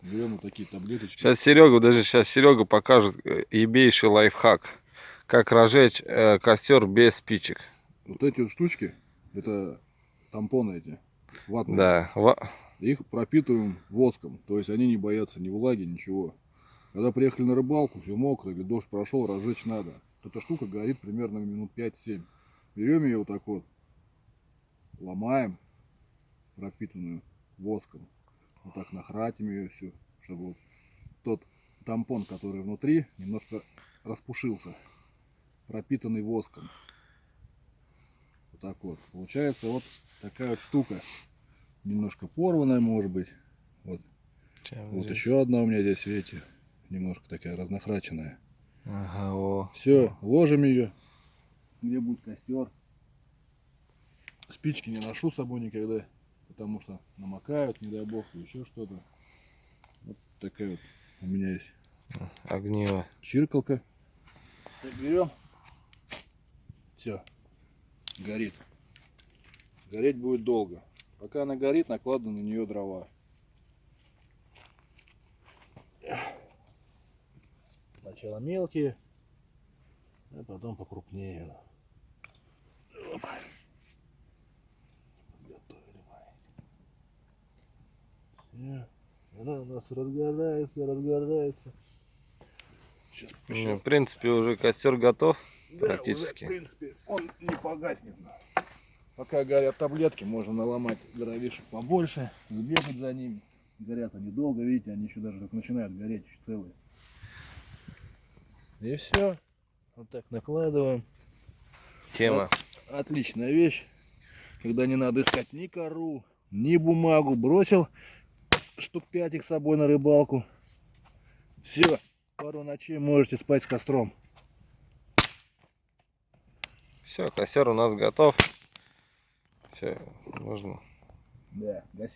берем вот такие таблеточки. Сейчас Серега покажет ебейший лайфхак. Как разжечь костер без спичек. Вот эти вот штучки, это тампоны эти, ватные. Да. Их пропитываем воском, то есть они не боятся ни влаги, ничего. Когда приехали на рыбалку, все мокро или дождь прошел, разжечь надо. Эта штука горит примерно минут 5-7. Берем ее вот так вот, ломаем, пропитанную воском. Вот так нахратим ее все, чтобы вот тот тампон, который внутри, немножко распушился, пропитанный воском. Вот так вот. Получается вот такая вот штука. Немножко порванная, может быть. Вот, вот еще одна у меня здесь, видите, немножко такая разнохраченная. Ага, о. Все, ложим ее, где будет костер. Спички не ношу с собой никогда, потому что намокают, не дай бог, еще что-то. Вот такая вот у меня есть Огниво. чиркалка. Так, берем. Все, горит. Гореть будет долго. Пока она горит, накладываем на нее дрова. Сначала мелкие, а потом покрупнее. Опа. Все. Она у нас разгорается. Сейчас В принципе, уже костер готов. да, Практически. уже, в принципе, он не погаснет. Пока горят таблетки, можно наломать дровишек побольше, сбегать за ними. Горят они долго, видите, они еще даже только начинают гореть, еще целые. И все. Вот так накладываем. Тема. Вот. Отличная вещь, когда не надо искать ни кору, ни бумагу. Бросил штук 5 их с собой на рыбалку. Все, пару ночей можете спать с костром. Все, костер у нас готов. Все, можно. Да,